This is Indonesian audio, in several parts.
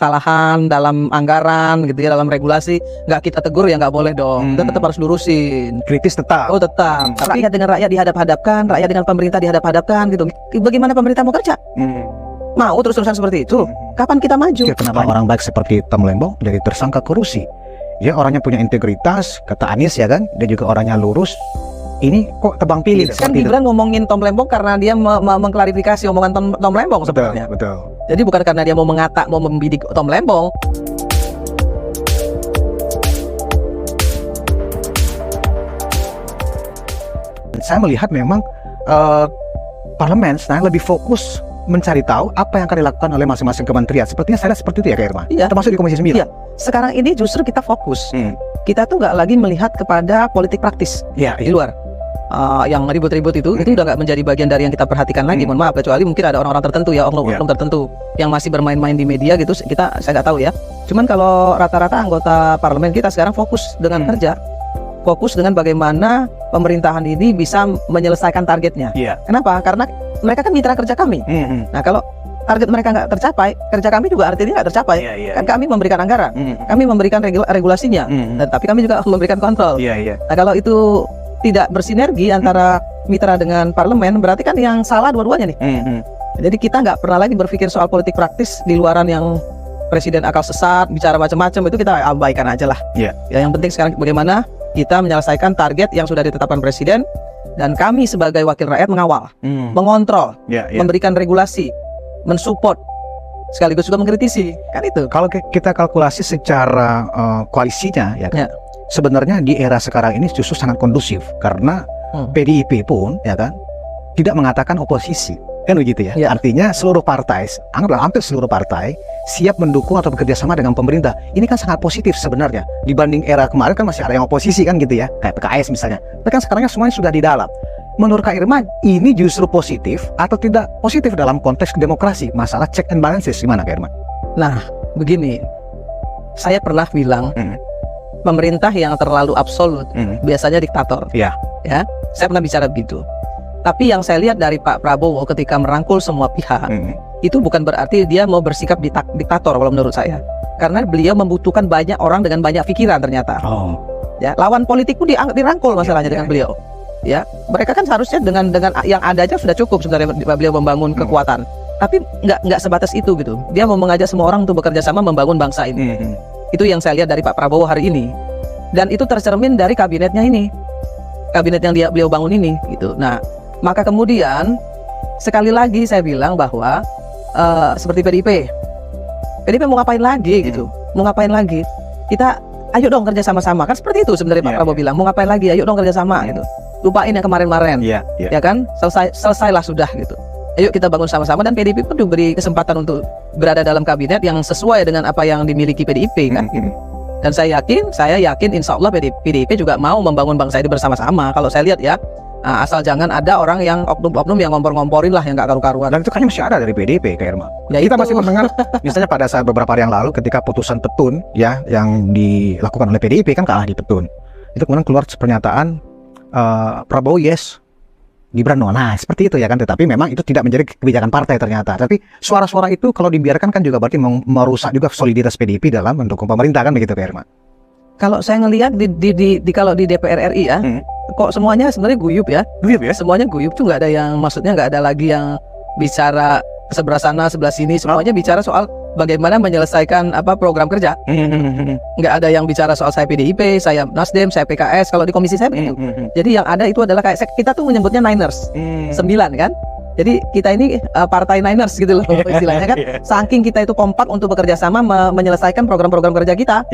kesalahan dalam anggaran gitu ya, dalam regulasi, nggak kita tegur ya nggak boleh dong. Kita tetap harus lurusin. Kritis tetap. Oh tetap. Tapi rakyat dengan rakyat dihadap-hadapkan, rakyat dengan pemerintah dihadap-hadapkan gitu. Bagaimana pemerintah mau kerja? Mau terus-terusan seperti itu? Kapan kita maju? Ya, kenapa orang baik seperti Tom Lembong jadi tersangka korupsi? Ya orangnya punya integritas, kata Anies ya kan, dia juga orangnya lurus. Ini kok tebang pilih? Kan Gibran ngomongin Tom Lembong karena dia mengklarifikasi omongan Tom Lembong sebenarnya. Betul. Jadi bukan karena dia mau mau membidik Tom Lembong. Saya melihat memang parlemen sekarang lebih fokus mencari tahu apa yang akan dilakukan oleh masing-masing kementerian. Sepertinya saya lihat seperti itu ya Kak Irma? Iya. Termasuk di Komisi 9? Iya. Sekarang ini justru kita fokus. Kita tuh nggak lagi melihat kepada politik praktis di luar. Yang ribut-ribut itu udah nggak menjadi bagian dari yang kita perhatikan lagi. Mohon maaf, kecuali mungkin ada orang-orang tertentu ya, oknum tertentu yang masih bermain-main di media gitu. Saya nggak tahu ya. Cuman kalau rata-rata anggota parlemen kita sekarang fokus dengan kerja, fokus dengan bagaimana pemerintahan ini bisa menyelesaikan targetnya. Kenapa? Karena mereka kan mitra kerja kami. Nah kalau target mereka nggak tercapai, kerja kami juga artinya nggak tercapai. Kan kami memberikan anggaran, kami memberikan regulasinya, tapi kami juga memberikan kontrol. Nah kalau itu tidak bersinergi antara mitra dengan parlemen, berarti kan yang salah dua-duanya nih. Jadi kita nggak pernah lagi berpikir soal politik praktis di luaran yang presiden akal sesat, bicara macam-macam, itu kita abaikan aja lah. Ya, yang penting sekarang bagaimana kita menyelesaikan target yang sudah ditetapkan presiden, dan kami sebagai wakil rakyat mengawal, mengontrol, memberikan regulasi, mensupport, sekaligus juga mengkritisi, kan itu. Kalau kita kalkulasi secara koalisinya ya. Sebenarnya di era sekarang ini justru sangat kondusif karena PDIP pun ya kan tidak mengatakan oposisi, kan begitu ya. Artinya seluruh partai, anggaplah hampir seluruh partai siap mendukung atau bekerja sama dengan pemerintah. Ini kan sangat positif sebenarnya dibanding era kemarin kan masih ada yang oposisi kan gitu ya, kayak PKS misalnya. Tapi kan sekarangnya semuanya sudah di dalam. Menurut Kak Irma, ini justru positif atau tidak positif dalam konteks demokrasi? Masalah check and balances gimana Kak Irma? Nah begini, saya pernah bilang pemerintah yang terlalu absolut biasanya diktator. Ya, saya pernah bicara begitu. Tapi yang saya lihat dari Pak Prabowo ketika merangkul semua pihak, itu bukan berarti dia mau bersikap diktator kalau menurut saya. Karena beliau membutuhkan banyak orang dengan banyak pikiran ternyata. Ya, lawan politik pun dirangkul masalahnya dengan beliau. Ya, mereka kan seharusnya dengan yang ada aja sudah cukup sebenarnya beliau membangun kekuatan. Tapi nggak sebatas itu gitu. Dia mau mengajak semua orang untuk bekerja sama membangun bangsa ini. Itu yang saya lihat dari Pak Prabowo hari ini, dan itu tercermin dari kabinetnya ini, kabinet yang beliau bangun ini gitu. Nah, maka kemudian sekali lagi saya bilang bahwa seperti PDIP mau ngapain lagi gitu, mau ngapain lagi? Kita ayo dong kerja sama-sama, kan seperti itu sebenarnya Pak Prabowo bilang, mau ngapain lagi? Ayo dong kerja sama gitu. Lupain yang kemarin-kemarin, ya kan? Selesailah sudah gitu. Ayo kita bangun sama-sama, dan PDIP pun diberi kesempatan untuk berada dalam kabinet yang sesuai dengan apa yang dimiliki PDIP kan. Dan saya yakin insya Allah PDIP juga mau membangun bangsa ini bersama-sama. Kalau saya lihat ya, asal jangan ada orang yang oknum-oknum yang ngompor-ngomporin lah, yang nggak karu-karuan. Dan itu kayaknya masih ada dari PDIP Kak Irma. Ya, kita masih mendengar misalnya pada saat beberapa hari yang lalu ketika putusan Petun ya yang dilakukan oleh PDIP kan kalah di Petun, itu kemudian keluar pernyataan Prabowo yes, Gibran no. Nah seperti itu ya kan. Tetapi memang itu tidak menjadi kebijakan partai ternyata. Tapi suara-suara itu kalau dibiarkan kan juga berarti merusak juga soliditas PDIP dalam mendukung pemerintah kan begitu Pak Irma. Kalau saya ngelihat kalau di DPR RI ya, kok semuanya sebenarnya guyup ya. Semuanya guyup tuh, nggak ada yang, maksudnya nggak ada lagi yang bicara sebelah sana sebelah sini. Semuanya bicara soal bagaimana menyelesaikan program kerja. Nggak ada yang bicara soal saya PDIP, saya Nasdem, saya PKS. Kalau di komisi saya begitu. Jadi yang ada itu adalah kayak kita tuh menyebutnya Niners 9 kan. Jadi kita ini partai Niners gitu loh istilahnya kan. Saking kita itu kompak untuk bekerja sama menyelesaikan program-program kerja kita.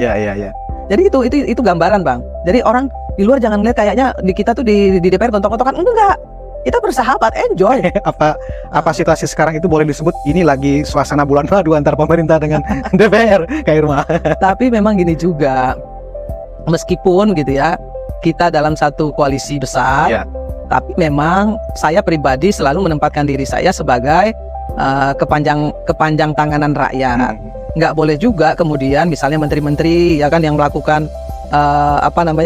Jadi itu gambaran Bang. Jadi orang di luar jangan lihat kayaknya di kita tuh di DPR gontok-gontokan. Enggak. Kita bersahabat, enjoy. Apa situasi sekarang itu boleh disebut ini lagi suasana bulan madu antara pemerintah dengan DPR Kak Irma? Tapi memang gini juga, meskipun gitu ya kita dalam satu koalisi besar, tapi memang saya pribadi selalu menempatkan diri saya sebagai kepanjang tanganan rakyat. Nggak boleh juga kemudian misalnya menteri-menteri ya kan yang melakukan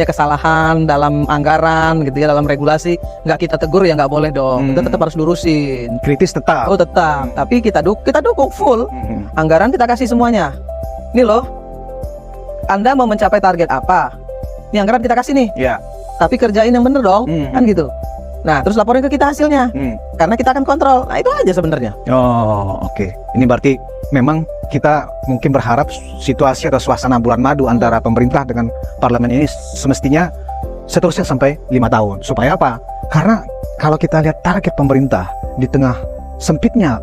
kesalahan dalam anggaran gitu ya, dalam regulasi, nggak kita tegur ya nggak boleh dong. Kita tetap harus lurusin. Kritis tetap. Oh tetap. Tapi kita dukung full. Anggaran kita kasih semuanya. Ini loh, Anda mau mencapai target apa? Ini anggaran kita kasih nih. Ya. Tapi kerjain yang bener dong, kan gitu. Nah, terus laporin ke kita hasilnya. Karena kita akan kontrol. Nah, itu aja sebenarnya. Oh, oke. Ini berarti memang kita mungkin berharap situasi atau suasana bulan madu antara pemerintah dengan parlemen ini semestinya seterusnya sampai 5 tahun. Supaya apa? Karena kalau kita lihat target pemerintah di tengah sempitnya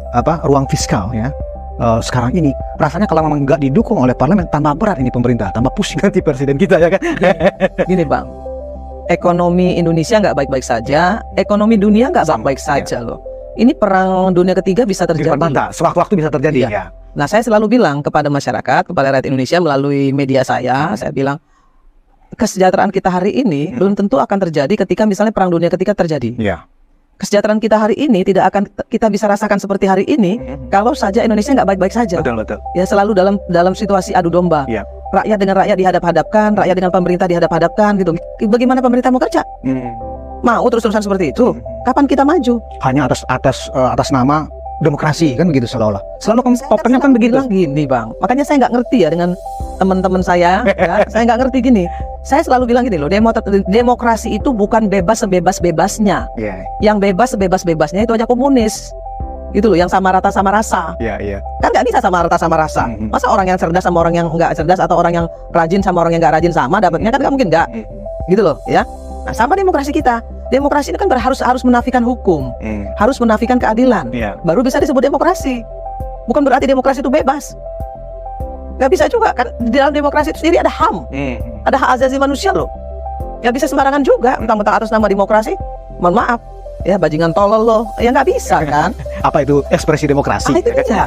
ruang fiskal ya, sekarang ini rasanya kalau memang nggak didukung oleh parlemen, tambah berat ini pemerintah, tambah pusing nanti presiden kita ya kan. Gini Bang, ekonomi Indonesia nggak baik-baik saja, ekonomi dunia nggak baik-baik saja loh. Ini perang dunia ketiga bisa terjadi. Sewaktu-waktu bisa terjadi ya. Nah, saya selalu bilang kepada masyarakat, kepada rakyat Indonesia melalui media saya bilang kesejahteraan kita hari ini belum tentu akan terjadi ketika misalnya perang dunia ketiga terjadi. Iya. Kesejahteraan kita hari ini tidak akan kita bisa rasakan seperti hari ini kalau saja Indonesia nggak baik-baik saja. Betul. Ya, selalu dalam situasi adu domba. Iya. Rakyat dengan rakyat dihadap-hadapkan, rakyat dengan pemerintah dihadap-hadapkan gitu. Bagaimana pemerintah mau kerja? Mau terus-terusan seperti itu? Kapan kita maju? Hanya atas nama demokrasi kan begitu seolah-olah. Selalu topengnya kan begitu. Gini Bang, makanya saya nggak ngerti ya dengan teman-teman saya. Ya, saya nggak ngerti gini. Saya selalu bilang gini loh, demokrasi itu bukan bebas sebebas-bebasnya. Yang bebas sebebas-bebasnya itu aja komunis. Gitu loh, yang sama rata sama rasa. Kan nggak bisa sama rata sama rasa. Masa orang yang cerdas sama orang yang nggak cerdas, atau orang yang rajin sama orang yang nggak rajin sama dapatnya, kan nggak mungkin nggak. Gitu loh ya. Nah, sama demokrasi kita. Demokrasi ini kan harus menafikan hukum, harus menafikan keadilan, baru bisa disebut demokrasi. Bukan berarti demokrasi itu bebas. Gak bisa juga kan, di dalam demokrasi itu sendiri ada HAM, ada hak asasi manusia loh. Gak bisa sembarangan juga, mentang-mentang atas nama demokrasi. Mohon maaf, ya bajingan tolol loh, ya nggak bisa kan. Apa itu ekspresi demokrasi? Itu dia.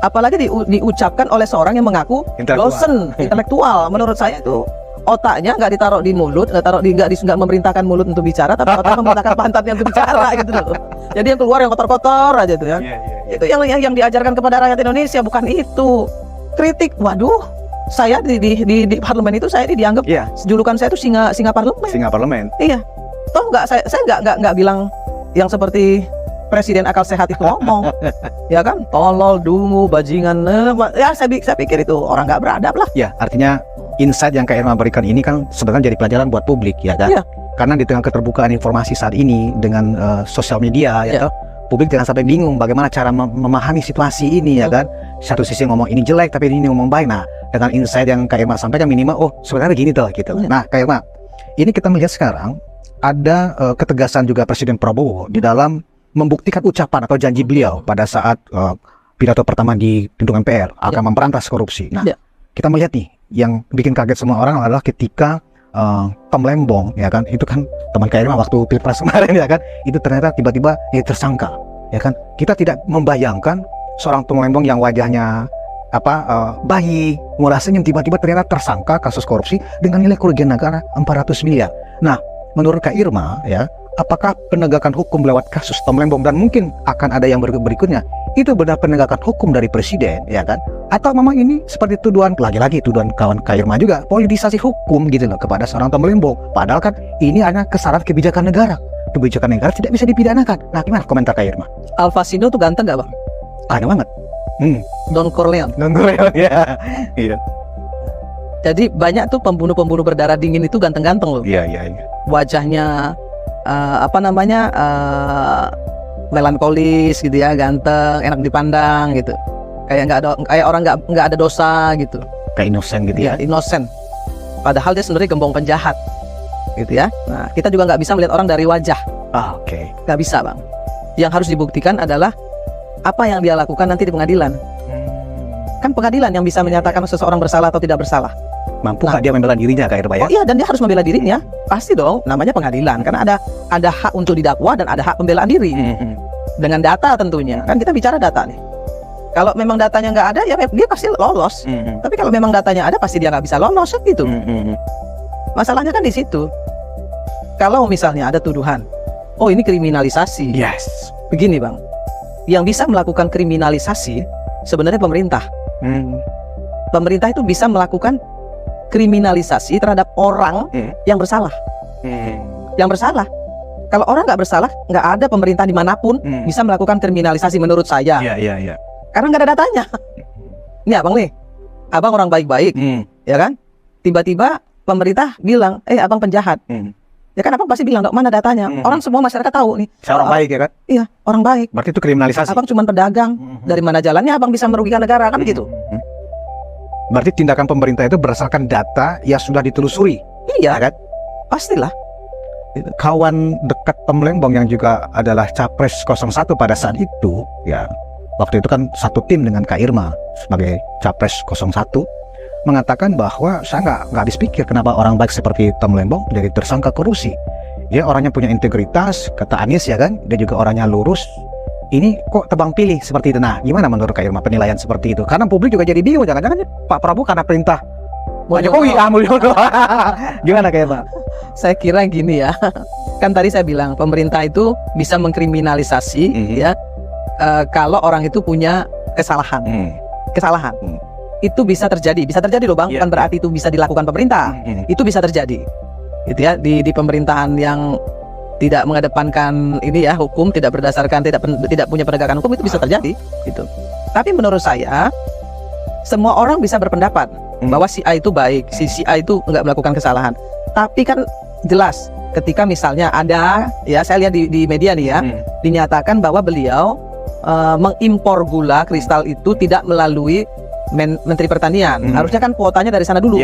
Apalagi diucapkan oleh seorang yang mengaku dosen intelektual. Menurut saya itu otaknya nggak ditaruh di mulut, nggak memerintahkan mulut untuk bicara, tapi otak memerintahkan pantatnya untuk bicara gitu loh. Jadi yang keluar yang kotor-kotor aja tuh ya. Itu yang diajarkan kepada rakyat Indonesia, bukan itu. Kritik, waduh, saya di parlemen itu saya dianggap julukan saya itu singa parlemen. Singa parlemen. Iya. Toh saya nggak bilang yang seperti presiden akal sehat itu ngomong. Ya kan, tolol, dungu, bajingan. Ya saya pikir itu orang nggak beradab lah. Ya, artinya insight yang Kak Irma berikan ini kan sebenarnya jadi pelajaran buat publik ya kan. Karena di tengah keterbukaan informasi saat ini dengan sosial media ya, publik jangan sampai bingung bagaimana cara memahami situasi ini ya kan. Satu sisi ngomong ini jelek tapi ini ngomong baik. Nah, dengan insight yang Kak Irma sampaikan minimal sebenarnya gini tuh gitu. Nah, Kak Irma, ini kita melihat sekarang ada ketegasan juga Presiden Prabowo di dalam membuktikan ucapan atau janji beliau pada saat pidato pertama di gedung MPR akan memberantas korupsi. Nah, kita melihat nih yang bikin kaget semua orang adalah ketika Tom Lembong ya kan, itu kan teman Kak Irma waktu Pilpres kemarin ya kan, itu ternyata tiba-tiba tersangka ya kan. Kita tidak membayangkan seorang Tom Lembong yang wajahnya baik, murah senyum, tiba-tiba ternyata tersangka kasus korupsi dengan nilai kerugian negara 400 miliar. Nah, menurut Kak Irma ya, apakah penegakan hukum lewat kasus Tom Lembong dan mungkin akan ada yang berikutnya itu benar penegakan hukum dari presiden ya kan, atau memang ini seperti tuduhan, lagi-lagi tuduhan kawan Kak Irma juga, politisasi hukum gitu loh kepada seorang Tom Lembong, padahal kan ini hanya kesalahan kebijakan negara tidak bisa dipidanakan. Nah, gimana komentar Kak Irma? Al Pacino tuh ganteng gak Bang? Ada banget. Don Corleone ya. Iya. Jadi banyak tuh pembunuh berdarah dingin itu ganteng-ganteng loh. Iya. Wajahnya melankolis gitu ya, ganteng, enak dipandang gitu. Kayak orang nggak ada dosa gitu. Kayak innocent gitu ya. Innocent. Padahal dia sebenarnya gembong penjahat. Gitu ya. Nah, kita juga nggak bisa melihat orang dari wajah. Oke. Nggak bisa Bang. Yang harus dibuktikan adalah apa yang dia lakukan nanti di pengadilan. Kan pengadilan yang bisa menyatakan seseorang bersalah atau tidak bersalah. Mampu nggak dia membela dirinya Kak Irma ya? Oh iya, dan dia harus membela dirinya. Pasti dong, namanya pengadilan. Karena ada hak untuk didakwa dan ada hak pembelaan diri. Dengan data tentunya. Kan kita bicara data nih. Kalau memang datanya nggak ada, ya dia pasti lolos. Tapi kalau memang datanya ada, pasti dia nggak bisa lolos gitu. Masalahnya kan di situ. Kalau misalnya ada tuduhan, oh ini kriminalisasi. Yes. Begini Bang, yang bisa melakukan kriminalisasi sebenarnya pemerintah. Pemerintah itu bisa melakukan kriminalisasi terhadap orang yang bersalah. Yang bersalah. Kalau orang nggak bersalah, nggak ada pemerintah dimanapun bisa melakukan kriminalisasi menurut saya. Iya. Karena nggak ada datanya. Ini Abang nih, abang orang baik-baik, ya kan? Tiba-tiba pemerintah bilang, abang penjahat. Ya kan abang pasti bilang, dok, mana datanya? Orang semua masyarakat tahu nih. Saya orang baik ya kan? Iya, orang baik. Berarti itu kriminalisasi. Abang cuma pedagang. Dari mana jalannya abang bisa merugikan negara, kan gitu. Berarti tindakan pemerintah itu berdasarkan data yang sudah ditelusuri. Iya, ya kan? Pastilah. Kawan dekat Temlembong yang juga adalah Capres 01 pada saat itu, ya waktu itu kan satu tim dengan Kak Irma sebagai Capres 01, mengatakan bahwa saya nggak habis pikir kenapa orang baik seperti Temlembong jadi tersangka korupsi. Dia orangnya punya integritas, kata Anies ya kan, dia juga orangnya lurus. Ini kok tebang pilih seperti itu. Nah, gimana menurut Kak Irma penilaian seperti itu? Karena publik juga jadi bingung, jangan-jangan Pak Prabowo karena perintah Pak Jokowi Mulyono. Gimana Kak Irma? Saya kira gini ya, kan tadi saya bilang pemerintah itu bisa mengkriminalisasi ya kalau orang itu punya kesalahan. Kesalahan itu bisa terjadi loh bang, bukan berarti itu bisa dilakukan pemerintah. Itu bisa terjadi, gitu ya, di pemerintahan yang tidak mengedepankan ini ya, hukum, tidak berdasarkan, tidak punya penegakan hukum, itu bisa terjadi, gitu. Tapi menurut saya semua orang bisa berpendapat bahwa si A itu baik, si A itu nggak melakukan kesalahan. Tapi kan jelas ketika misalnya ada, ya saya lihat di media nih ya, dinyatakan bahwa beliau mengimpor gula kristal itu tidak melalui Menteri Pertanian. Harusnya kan kuotanya dari sana dulu.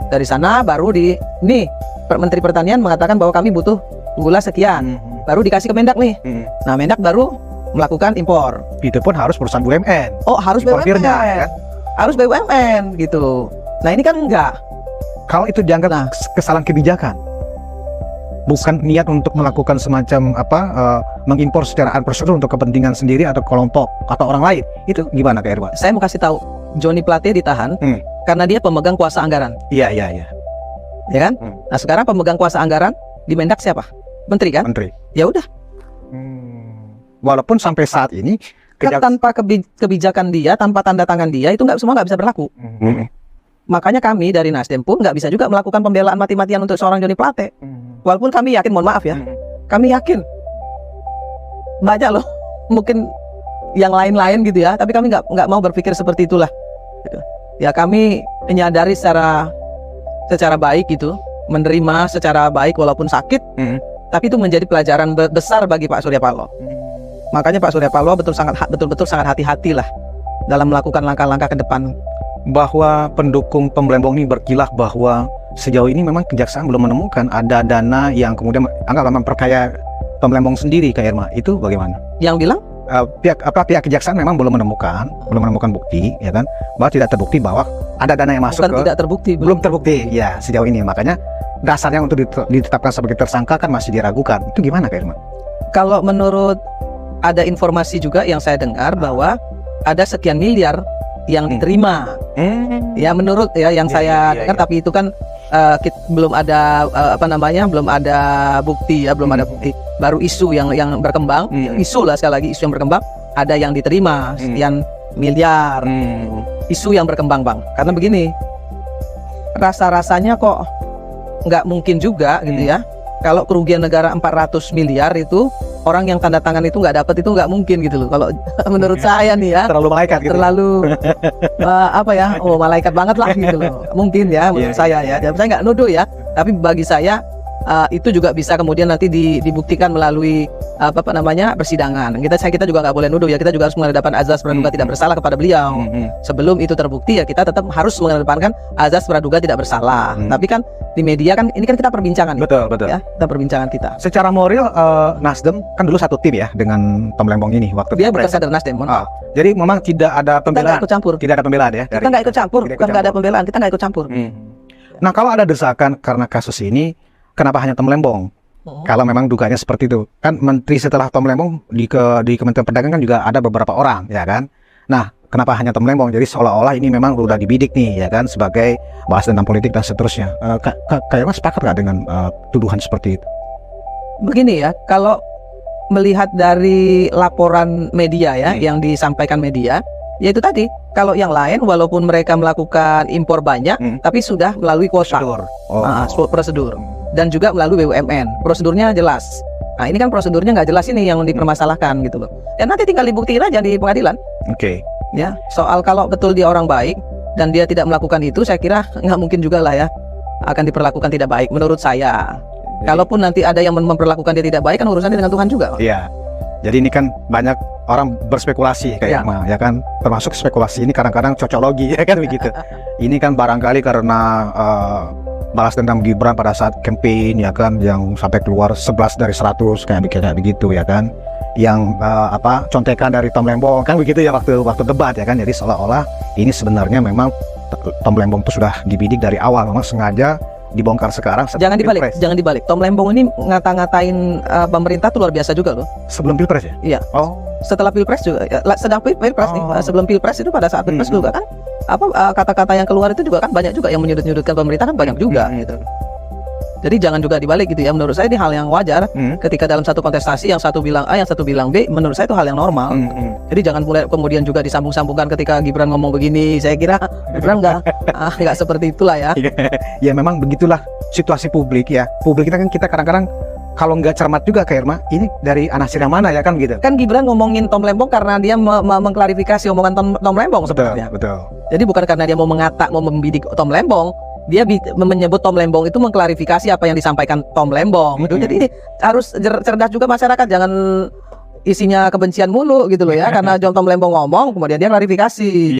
Dari sana baru nih Menteri Pertanian mengatakan bahwa kami butuh gula sekian, baru dikasih ke Mendak nih. Nah, Mendak baru melakukan impor. Itu pun harus perusahaan BUMN. Oh, harus BUMN. Ya? Harus BUMN gitu. Nah, ini kan enggak. Kalau itu dianggap kesalahan kebijakan, bukan niat untuk melakukan semacam mengimpor secara unprocedur untuk kepentingan sendiri atau kelompok atau orang lain, itu gimana Kak Irwan? Saya mau kasih tahu, Johnny Plate ditahan karena dia pemegang kuasa anggaran. Iya. Ya kan? Nah, sekarang pemegang kuasa anggaran di Mendak siapa? Menteri kan? Menteri. Ya udah. Walaupun sampai saat ini tanpa kebijakan dia, tanpa tanda tangan dia, itu semua nggak bisa berlaku. Makanya kami dari Nasdem pun nggak bisa juga melakukan pembelaan mati-matian untuk seorang Johnny Plate. Walaupun kami yakin, mohon maaf ya, kami yakin banyak loh, mungkin yang lain-lain gitu ya, tapi kami nggak mau berpikir seperti itulah. Ya kami menyadari secara baik gitu, menerima secara baik walaupun sakit, tapi itu menjadi pelajaran besar bagi Pak Surya Paloh. Makanya Pak Surya Paloh betul-betul sangat hati-hati lah dalam melakukan langkah-langkah ke depan. Bahwa pendukung Temlembong ini berkilah bahwa sejauh ini memang kejaksaan belum menemukan ada dana yang kemudian anggaplah memperkaya Temlembong sendiri, Kak Irma. Itu bagaimana? Yang bilang? Pihak kejaksaan memang belum menemukan bukti, ya kan, bahwa tidak terbukti bahwa ada dana yang masuk. Bukan tidak terbukti, belum terbukti ya sejauh ini. Makanya dasarnya untuk ditetapkan sebagai tersangka kan masih diragukan. Itu gimana Kak Irma? Kalau menurut ada informasi juga yang saya dengar bahwa ada sekian miliar yang diterima. Ya menurut ya yang saya dengar, tapi itu kan belum ada belum ada bukti ya, belum ada bukti. Baru isu yang berkembang, isu lah, sekali lagi isu yang berkembang, ada yang diterima sekian miliar. Isu yang berkembang bang, karena begini, rasanya kok nggak mungkin juga gitu ya, kalau kerugian negara 400 miliar itu orang yang tanda tangan itu nggak dapat, itu nggak mungkin gitu loh. Kalau menurut saya nih ya, terlalu malaikat gitu. Terlalu malaikat banget lah gitu loh. Mungkin ya menurut saya ya. Saya nggak nuduh ya, tapi bagi saya itu juga bisa kemudian nanti dibuktikan melalui persidangan. Kita juga nggak boleh nuduh ya, kita juga harus menghadapkan azas praduga tidak bersalah kepada beliau. Sebelum itu terbukti ya kita tetap harus mengedepankan azas praduga tidak bersalah. Tapi kan di media kan ini kan kita perbincangan. Betul. Ya, kita perbincangan kita. Secara moral Nasdem kan dulu satu tim ya dengan Temlembong ini waktu dia bukan kader Nasdem. Jadi memang tidak ada pembelaan. Tidak ada pembelaan ya. Kita nggak ikut campur. Bukan nggak ada pembelaan, kita nggak ikut campur. Nah, kalau ada desakan karena kasus ini, kenapa hanya Temlembong? Kalau memang dugaannya seperti itu, kan menteri setelah Temlembong di Kementerian Perdagangan kan juga ada beberapa orang, ya kan? Nah, kenapa hanya Temlembong? Jadi seolah-olah ini memang udah dibidik nih, ya kan, sebagai bahas tentang politik dan seterusnya. Kayaknya sepakat nggak dengan tuduhan seperti itu? Begini ya, kalau melihat dari laporan media ya, yang disampaikan media, ya itu tadi. Kalau yang lain, walaupun mereka melakukan impor banyak, tapi sudah melalui kuota, prosedur, dan juga melalui BUMN. Prosedurnya jelas. Nah, ini kan prosedurnya nggak jelas, ini yang dipermasalahkan gitu loh. Dan nanti tinggal dibuktiin aja di pengadilan. Oke. Ya, soal kalau betul dia orang baik, dan dia tidak melakukan itu, saya kira nggak mungkin juga lah ya akan diperlakukan tidak baik menurut saya. Kalaupun nanti ada yang memperlakukan dia tidak baik, kan urusannya dengan Tuhan juga. Iya. Jadi ini kan banyak orang berspekulasi kayak ya kan, termasuk spekulasi ini kadang-kadang cocoklogi ya kan begitu. Ini kan barangkali karena balas dendam Gibran pada saat campaign ya kan, yang sampai keluar 11 dari 100 kayak begitu ya kan. Yang contekan dari Tom Lembong kan begitu ya waktu debat ya kan. Jadi seolah-olah ini sebenarnya memang Tom Lembong itu sudah dibidik dari awal, memang sengaja dibongkar sekarang. Jangan dibalik. Tom Lembong ini ngata-ngatain pemerintah tuh luar biasa juga loh. Sebelum Pilpres ya? Iya. Oh. Setelah Pilpres juga, sedang Pilpres nih. Sebelum Pilpres itu, pada saat Pilpres juga kan, kata-kata yang keluar itu juga kan banyak juga yang menyudut-nyudutkan pemerintah kan banyak juga gitu. Jadi jangan juga dibalik gitu ya. Menurut saya ini hal yang wajar ketika dalam satu kontestasi yang satu bilang A, yang satu bilang B. Menurut saya itu hal yang normal. Jadi jangan mulai kemudian juga disambung-sambungkan ketika Gibran ngomong begini. Saya kira Gibran nggak seperti itulah ya. Ya memang begitulah situasi publik ya. Publik kita kadang-kadang kalau nggak cermat juga Kak Irma, ini dari anasir yang mana ya kan gitu. Kan Gibran ngomongin Tom Lembong karena dia mengklarifikasi omongan Tom Lembong sebenarnya. Betul. Jadi bukan karena dia mau membidik Tom Lembong. Dia menyebut Tom Lembong itu mengklarifikasi apa yang disampaikan Tom Lembong. Jadi harus cerdas juga masyarakat, jangan isinya kebencian mulu gitu loh ya. Karena John Tom Lembong ngomong, kemudian dia klarifikasi.